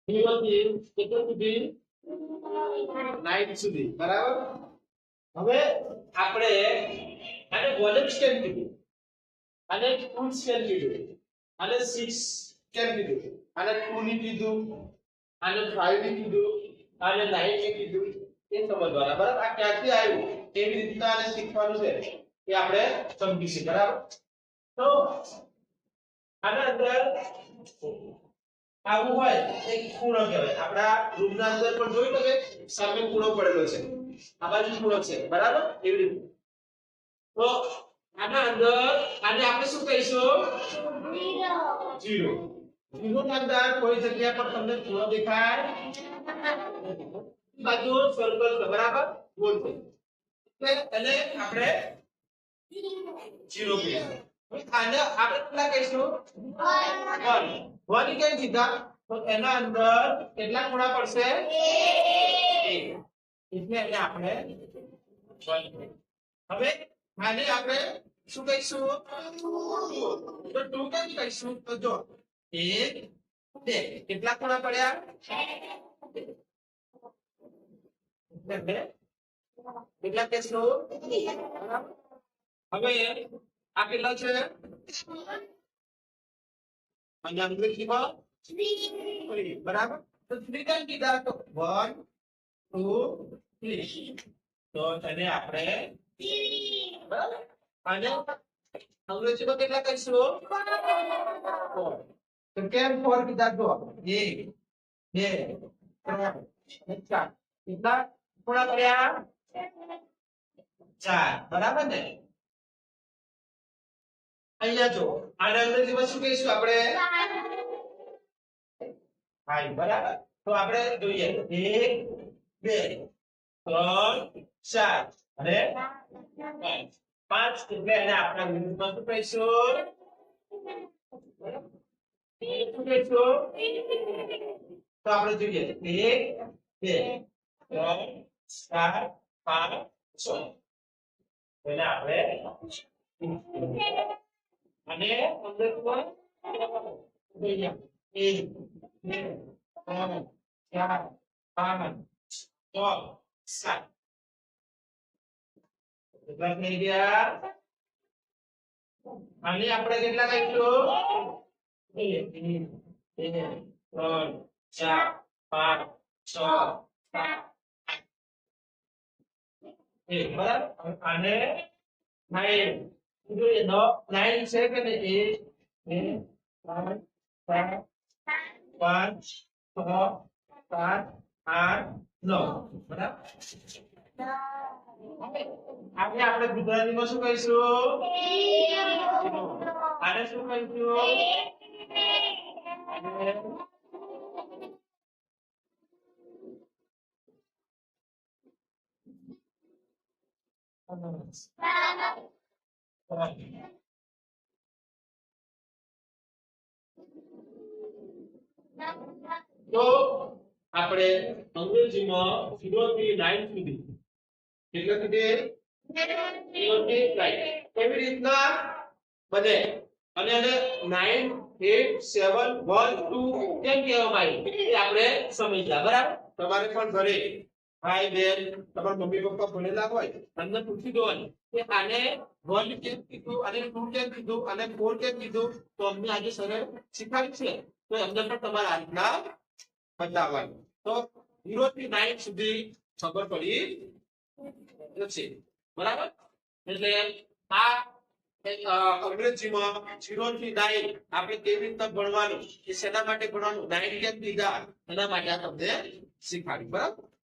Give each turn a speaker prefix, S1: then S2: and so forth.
S1: 0 થી કેટલા સુધી 9 સુધી બરાબર હવે આપણે આને વોલ્યુમ સ્કેલ કીધું આને ફૂલ સ્કેલ કીધું આને 6 કેમ કીધું આને 2 ની કીધું આને 5 ની કીધું આને 9 ની કીધું એ સમજવાના બરાબર આ ક્યાંથી આવ્યું કેવી રીતે આને શીખવાનું છે એ આપણે સમજીશું બરાબર તો આના અંદર આવું હોય એક ખૂણો કહેવાય આપણા રૂમના અંદર પણ જોઈ તમે સામે ખૂણો પડેલો છે આ બાજુ ખૂણો છે બરાબર એવી રીતે તો આના અંદર આને આપણે શું કહીશું 0 0 ના અંદર કોઈ જગ્યા પર તમને ખૂણો દેખાય બાજુ સર્કલ છે બરાબર ગોળ છે એટલે આપણે 0 કહીશું આને આપણે કેટલા કહીશું 1 કેમ કીધા તો એના અંદર કેટલા ખૂણા પડશે 1 એટલે એને આપણે 1 હવે આને આપણે શું કહીશું 2 તો 2 કેમ કહીશું તો જો 1 2 કેટલા ખૂણા પડ્યા એટલે કેટલા કહીશું હવે આ કેટલા છે અને અંગ્રેજીમાં 3 બરાબર તો 3 કેમ કીધા તો 1 2 3 તો તેને આપણે 3 બરાબર અને અંગ્રેજીમાં કેટલા કહીશું 4 તો કેમ 4 કીધા તો 1 2 3 4 કેટલા ખૂણા પડ્યા 4 બરાબર ને અહીંયા જો આને અંગ્રેજીમાં શું કહીશું આપણે 5 બરાબર તો આપણે જોઈએ 1 2 3 4 અને 5 એટલે એને આપણે અંગ્રેજીમાં શું કહીશું શું કહીશું તો આપણે જોઈએ 1 2 3 4 5 6 એને આપણે અને અંગ્રેજીમાં જોઈએ 1 2 3 4 5 6 7 કેટલા થઈ ગયા અને આપણે કેટલા કહીશું 1 2 3 4 5 6 7 બરાબર અને 9 જોઈએ 9 છે કે નહીં 1 2 3 4 5 6 7 8 9 બરાબર આપણે ગુજરાતીમાં શું કહીશું આને શું કહીશું તો આપણે અંગ્રેજીમાં 0 થી 9 સુધી કેટલા સુધી 0 થી 9 કેવી રીતના બને અને એને 9 8 7 1 2 કેમ કહેવામાં આવ્યું એ આપણે સમજ્યા બરાબર તમારે પણ ઘરે ભાઈ બેન તમારા મમ્મી પપ્પા ભણેલા હોય તમને પૂછી દોવાની કે આને 1 કેમ કીધું અને 2 કેમ કીધું અને 4 કેમ કીધું તો અમને આજે સર શીખવાડી છે તો એમને પણ તમારા આજના બતાવવાનું તો 0 થી 9 સુધી ખબર પડી છે બરાબર એટલે આ અંગ્રેજીમાં 0 થી 9 આપણે કેવી રીતે ભણવાનું એ શેના માટે ભણવાનું 9 કેમ કીધા એના માટે આ તમને શીખવાડ્યું બરાબર